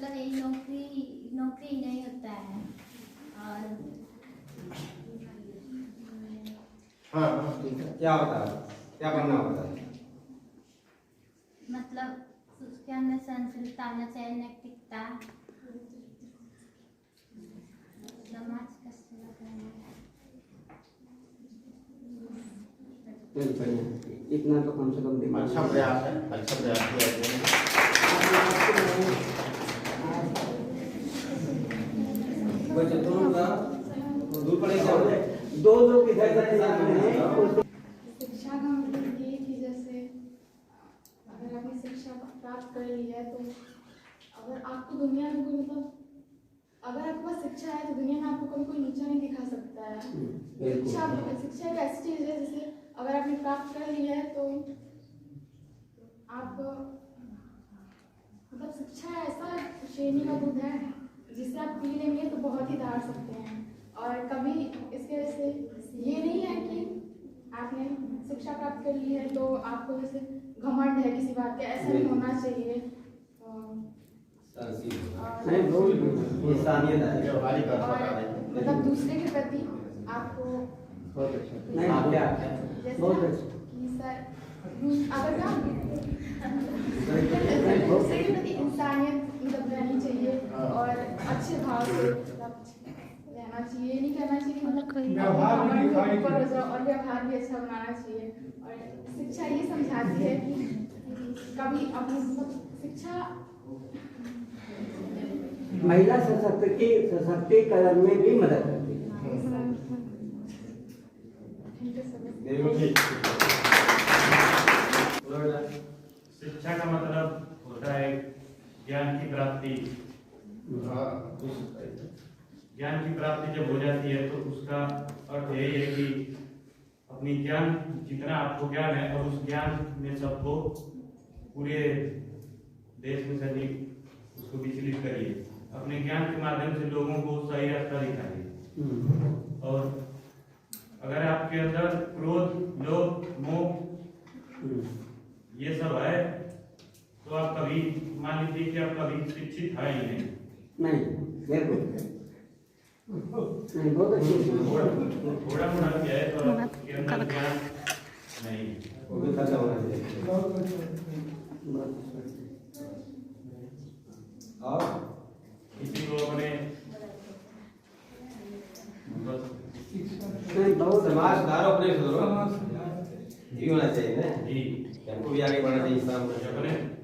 मतलब यही नौकरी ही नहीं होता है। और हाँ ठीक है, क्या होता है, क्या करना होता है? मतलब उसके अंदर सहनशीलता आना चाहिए, नैतिकता, समाज का सेवा करना। इतना तो कम से कम दिमाग। अच्छा प्रयास है, अच्छा प्रयास किया है। बच्चे दोनों का दूर पड़ेगा, दो लोग इधर हैं। शिक्षा का मतलब ये कि जैसे अगर आपने शिक्षा प्राप्त कर ली है तो अगर आपको दुनिया में कोई मतलब अगर आपके पास शिक्षा है तो दुनिया में आपको कभी कोई नीचा नहीं दिखा सकता है। शिक्षा एक ऐसी चीज़ है जैसे अगर आपने प्राप्त कर ली है तो आप मतलब शिक्षा ऐसा श्रेणी का दूध है जिसे आप पी लेंगे तो बहुत ही दार सकते हैं। और कभी इसके वजह से ये नहीं है कि आपने शिक्षा प्राप्त कर ली है तो आपको जैसे घमंड है किसी बात का, ऐसा नहीं होना चाहिए। मतलब दूसरे के प्रति आपको अगर ना दूसरे के प्रति इंसानियत मतलब रहनी चाहिए और अच्छे भाव से रहना चाहिए। नहीं करना चाहिए मतलब और व्यवहार भी अच्छा बनाना चाहिए। और शिक्षा ये समझाती है कि कभी अपनी शिक्षा महिला सशक्तिकरण में भी मदद करती है। शिक्षा का मतलब होता है ज्ञान की प्राप्ति। ज्ञान की प्राप्ति जब हो जाती है तो उसका अर्थ यही है कि अपनी ज्ञान जितना आपको ज्ञान है और उस ज्ञान में सबको पूरे देश में सभी उसको विचलित करिए। अपने ज्ञान के माध्यम से लोगों को सही रास्ता दिखाइए। और अगर आपके अंदर क्रोध, लोभ, मोह ये सब है तो आप कभी मान लीजिए कि आप कभी शिक्षित है ही नहीं। थोड़ा मोड़ा क्या है तो आपके अंदर ज्ञान नहीं। और किसी को अपने समाज सुधारो, अपने सुधारो, ये होना चाहिए ना जी। हमको भी आगे बढ़ना चाहिए, इंसान को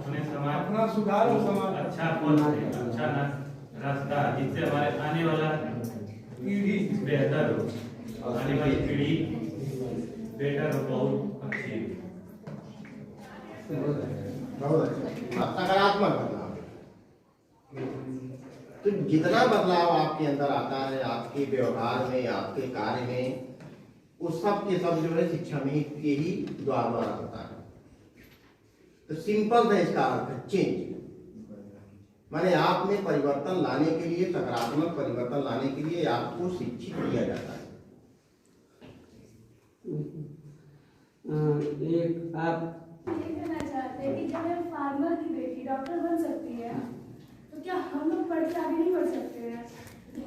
अपने समाज अपना सुधारो, समाज अच्छा पथ, अच्छा रास्ता जिससे हमारे आने वाला पीढ़ी बेहतर हो, आने वाली पीढ़ी बेहतर हो, बहुत अच्छी बहुत अच्छा सकारात्मक बदलाव। तो जितना बदलाव आपके अंदर आता है, आपके व्यवहार में, आपके कार्य में, उस सब के सब जो है शिक्षा में के ही द्वारा होता है। तो सिंपल है इसका अर्थ चेंज, माने आप में परिवर्तन लाने के लिए, सकारात्मक परिवर्तन लाने के लिए आपको शिक्षित किया जाता है। एक आप ये कहना चाहते हैं कि जब फार्मर की बेटी डॉक्टर बन सकती है तो क्या हम लोग पढ़ के आगे नहीं बढ़ सकते हैं?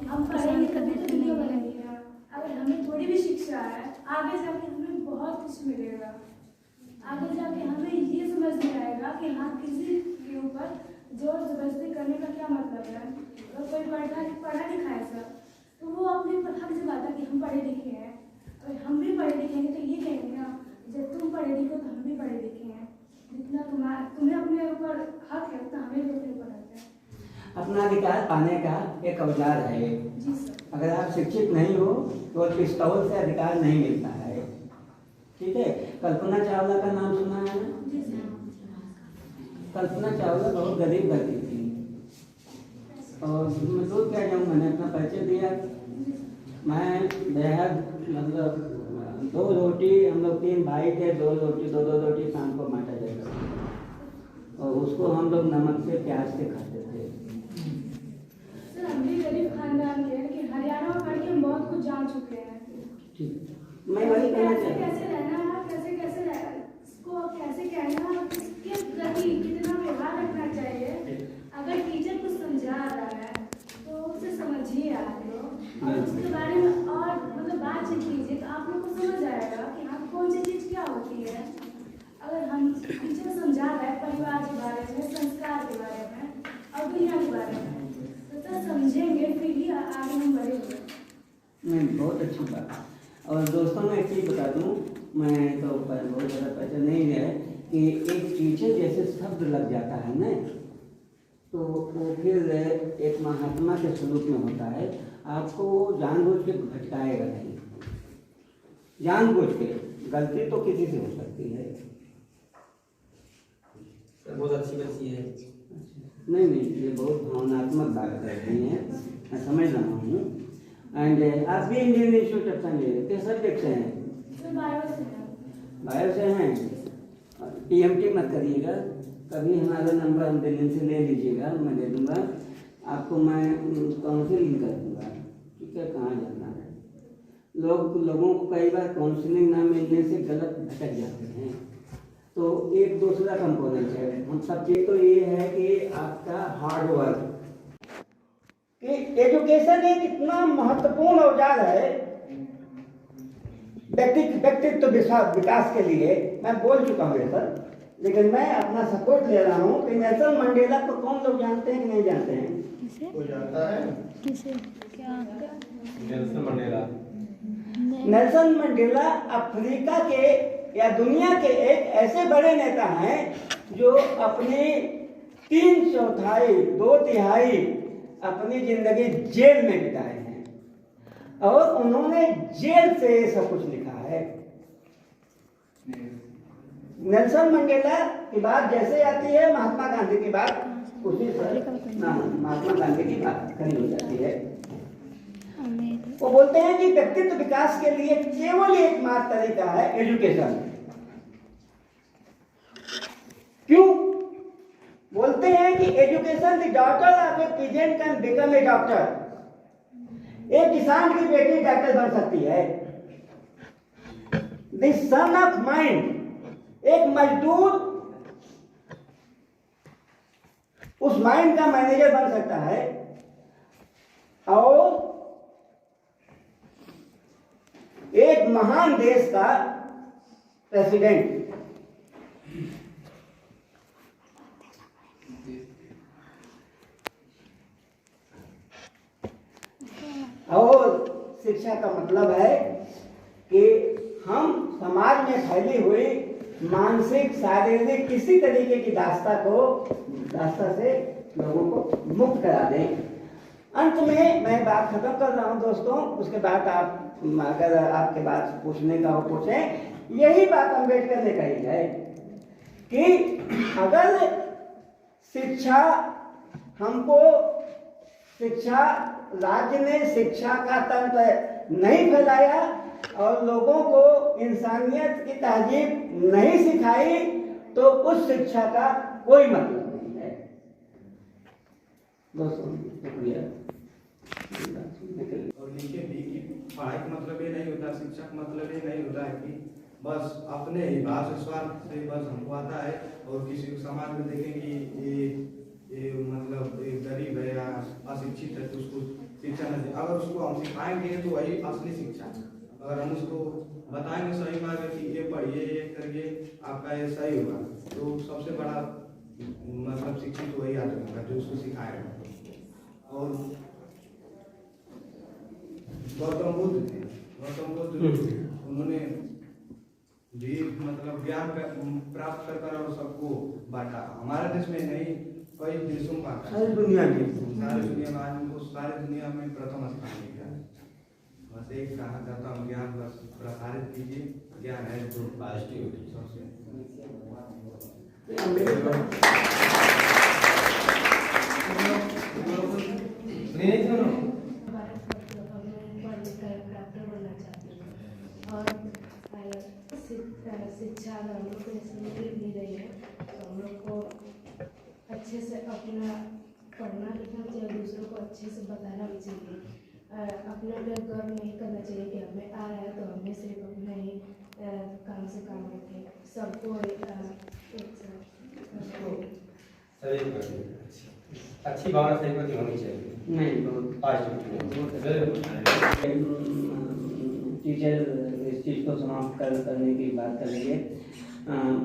हम पढ़ेंगे तभी तो दुनिया बनेगी ना। अगर हमें थोड़ी भी शिक्षा है आगे जाके हमें बहुत कुछ मिलेगा। आगे जाके हमें ये समझ में आएगा कि हाँ किसी के ऊपर जोर जबरदस्ती करने का क्या मतलब है। अगर कोई पढ़ा लिखा है सर तो वो अपने ऊपर हक जमाता कि हम पढ़े लिखे हैं। अगर हम भी पढ़े लिखेंगे तो ये कहेंगे ना जब तुम पढ़े लिखे तो हम भी पढ़े लिखे हैं। जितना तुम्हें अपने ऊपर हक है उतना हमें भी अपने ऊपर हक है। अपना अधिकार पाने का एक औजार है। अगर आप शिक्षित नहीं हो तो पिस्तौल से अधिकार नहीं मिलता है। ठीक है, कल्पना चावला का नाम सुना है ना? कल्पना चावला बहुत गरीब घर की थी और मैं दूर क्या जाऊँ, मैंने अपना परिचय दिया। मैं बेहद मतलब 2 रोटी, हम लोग 3 भाई थे, 2 रोटी शाम को माटा जाता था और उसको हम लोग नमक से प्याज से खाते थे। सर हम भी गरीब खानदान के हैं लेकिन हरियाणा में पढ़ के हम बहुत कुछ जान चुके हैं। मैं वही कहना चाहता कैसे रहना है, कैसे कहना, किसके प्रति कितना व्यवहार रखना चाहिए। अगर टीचर कुछ समझा आगे हम बड़े हुए। नहीं, बहुत अच्छी बात। और दोस्तों मैं एक चीज़ बता दूँ, मैं तो बहुत ज़्यादा पैसा नहीं है कि एक टीचर जैसे शब्द लग जाता है ना, तो वो फिर एक महात्मा के स्वरूप में होता है। आपको जानबूझ के भटकाएगा नहीं, जानबूझ के। गलती तो किसी से हो सकती है। बहुत अच्छी बच्ची है। नहीं, ये बहुत भावनात्मक बात करती हैं, मैं समझ रहा हूँ। एंड आप भी इंडियन इंस्टीट्यूट ऑफ साइंस किस सब्जेक्ट से हैं? बायो से हैं। टीएमटी मत करिएगा, कभी हमारा नंबर हम दिल्ली से ले लीजिएगा, मैं दे दूँगा आपको, मैं काउंसलिंग कर दूँगा, ठीक है? कहाँ जाना है। लोगों को कई बार काउंसलिंग ना मिलने से गलत भटक जाते हैं। तो एक दूसरा कंपोनेंट है, हम सब चीज तो ये है कि आपका हार्ड वर्क, कि एजुकेशन एक इतना महत्वपूर्ण औजार है व्यक्तित्व विकास के लिए। मैं बोल चुका हूँ ये सर, लेकिन मैं अपना सपोर्ट ले रहा हूँ कि नेल्सन मंडेला को कौन लोग जानते हैं कि नहीं जानते हैं? कोई जानता है? Nelson Mandela. Nelson Mandela Africa के या दुनिया के एक ऐसे बड़े नेता हैं जो अपनी 3/4 2/3 अपनी जिंदगी जेल में बिताए हैं, और उन्होंने जेल से ये सब कुछ लिखा है। नेल्सन मंडेला की बात जैसे आती है महात्मा गांधी की बात, उसी पर महात्मा गांधी की बात खड़ी हो जाती है। वो बोलते हैं कि व्यक्तित्व विकास के लिए केवल एकमात्र तरीका है एजुकेशन। क्यों बोलते हैं कि education the daughter of A peasant can become a doctor. एक किसान की बेटी डॉक्टर बन सकती है। द सन ऑफ माइंड, एक मजदूर उस माइंड का मैनेजर बन सकता है। और एक महान देश का प्रेसिडेंट। और शिक्षा का मतलब है कि हम समाज में फैली हुई मानसिक शारीरिक किसी तरीके की दास्ता से लोगों को मुक्त करा दें। अंत में मैं बात खत्म कर रहा हूं दोस्तों, उसके बाद आप अगर आपके बात पूछने का हो पूछें। यही बात अम्बेडकर ने कही है कि अगर शिक्षा हमको राज्य ने शिक्षा का तंत्र नहीं फैलाया और लोगों को इंसानियत की तहजीब नहीं सिखाई, तो उस शिक्षा का कोई मतलब नहीं है। दोस्तों शुक्रिया। और लिखे भी कि पढ़ाई का मतलब ये नहीं होता, शिक्षा का मतलब ये नहीं होता है कि बस अपने ही भाषा स्वार्थ से बस हमको आता है और किसी को समाज में देखें कि ये मतलब गरीब है या अशिक्षित है तो उसको शिक्षा नहीं। अगर उसको हम सिखाएंगे तो वही असली शिक्षा। अगर हम उसको बताएंगे सही मार्ग कि ये पढ़िए, ये करिए, आपका ये सही होगा, तो सबसे बड़ा मतलब शिक्षित वही आदमी होगा जो उसको सिखाएगा। और गौतम बुद्ध उन्होंने भी मतलब ज्ञान प्राप्त कर और सबको बांटा। हमारे देश में नहीं, कई देशों में बांटा, सारी दुनिया में आज उनको सारी दुनिया में प्रथम स्थान मिला। बस एक कहना चाहता हूँ, ज्ञान बस प्रसारित कीजिए, ज्ञान है जो पॉजिटिव सबसे। शिक्षा अगर हम लोग को मिल रही है तो हम लोग को अच्छे से अपना पढ़ना लिखना चाहिए, दूसरों को अच्छे से बताना भी चाहिए। अपने पे गर्व नहीं करना चाहिए कि हमें आ रहा है तो हमें सिर्फ अपने ही काम से काम रखें, सबको अच्छी भावना सही प्रति होनी चाहिए। नहीं, टीचर इस चीज़ को समाप्त करने की बात करेंगे।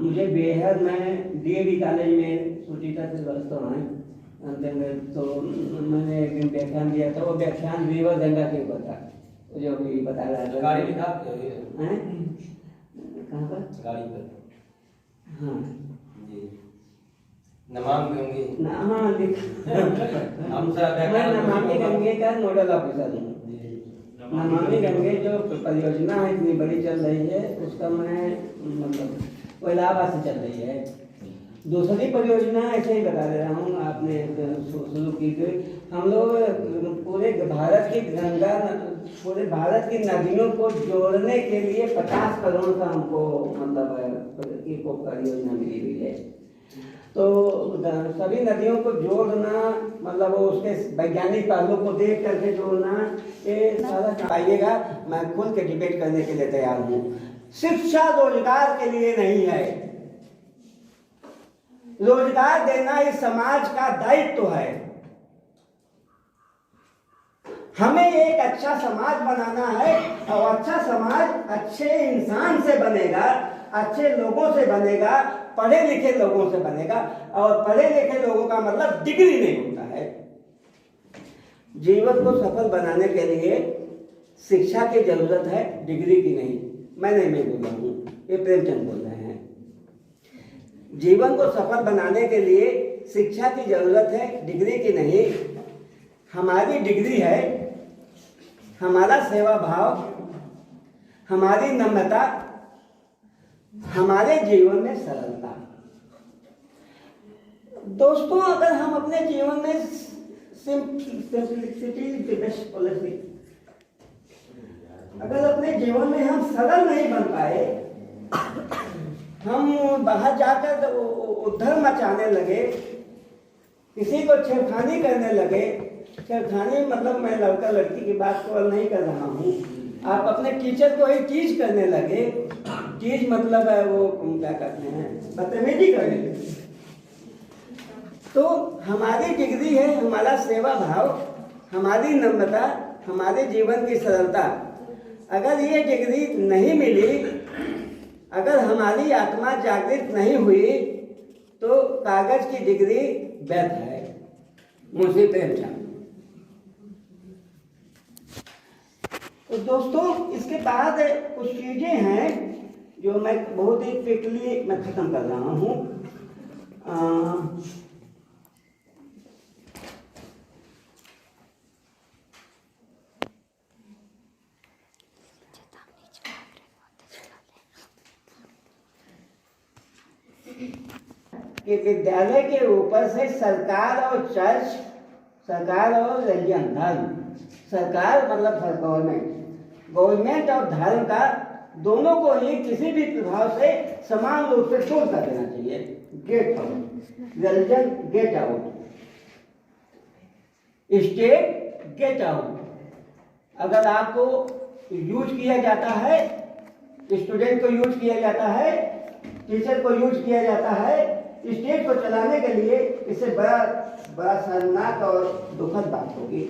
मुझे बेहद, मैं डीएवी कॉलेज में सुचिता श्रीवास्तव हैं, अंतिम में तो मैंने एक दिन व्याख्यान दिया था, वो व्याख्यान वीवर गंगा के ऊपर था, जो भी बता रहा था। गाड़ी लिखा हैं? कहाँ पर? गाड़ी पर। हाँ जी, नमामि गंगे। हाँ लिख हम सब मैं नमामि गंगे का नोडल ऑफिसर हूँ। नमामि गंगे जो परियोजना है इतनी बड़ी चल रही है, उसका मैं मतलब वो इलाहाबाद से चल रही है। दूसरी परियोजना ऐसे ही बता दे रहा हूँ, आपने शुरू की थी। हम लोग पूरे भारत की गंगा, पूरे भारत की नदियों को जोड़ने के लिए 50 करोड़ का हमको मतलब इको परियोजना मिली हुई है। तो सभी नदियों को जोड़ना मतलब वो उसके वैज्ञानिक पहलू को देख करके जोड़ना, ये सारा पाइएगा। मैं खुल के डिबेट करने के लिए तैयार हूँ। शिक्षा रोजगार के लिए नहीं है, रोजगार देना इस समाज का दायित्व है। हमें एक अच्छा समाज बनाना है, और अच्छा समाज अच्छे इंसान से बनेगा, अच्छे लोगों से बनेगा, पढ़े लिखे लोगों से बनेगा। और पढ़े लिखे लोगों का मतलब डिग्री नहीं होता है। जीवन को सफल बनाने के लिए शिक्षा की जरूरत है, डिग्री की नहीं। मैं बोल रहा हूँ, ये प्रेमचंद बोल रहे हैं। जीवन को सफल बनाने के लिए शिक्षा की जरूरत है, डिग्री की नहीं। हमारी डिग्री है हमारा सेवा भाव, हमारी नम्रता, हमारे जीवन में सरलता। दोस्तों, अगर हम अपने जीवन में simplicity is the best policy, अगर अपने जीवन में हम सरल नहीं बन पाए, हम बाहर जाकर उधर मचाने लगे, किसी को छेड़खानी करने लगे। छेड़खानी मतलब मैं लड़का लड़की की बात को नहीं कर रहा हूँ। आप अपने टीचर को ही टीच करने लगे। टीच मतलब है वो क्या कहते हैं, बदतमीजी करने लगे। तो हमारी डिग्री है हमारा सेवा भाव, हमारी नम्रता, हमारे जीवन की सरलता। अगर ये डिग्री नहीं मिली, अगर हमारी आत्मा जागृत नहीं हुई, तो कागज की डिग्री व्यर्थ है। मुंशी प्रेमचंद। तो दोस्तों, इसके बाद कुछ चीजें हैं जो मैं बहुत ही क्विकली मैं खत्म कर रहा हूँ। कि विद्यालय के ऊपर से सरकार और चर्च, सरकार और रिलीजन धर्म, सरकार मतलब गवर्नमेंट और धर्म का दोनों को ही किसी भी प्रभाव से समान रूप से दूर कर देना चाहिए। Get out, religion get out, state get out. अगर आपको यूज किया जाता है, स्टूडेंट को यूज किया जाता है, टीचर को यूज किया जाता है स्टेट को चलाने के लिए, इससे बड़ा शर्मनाक और दुखद बात होगी।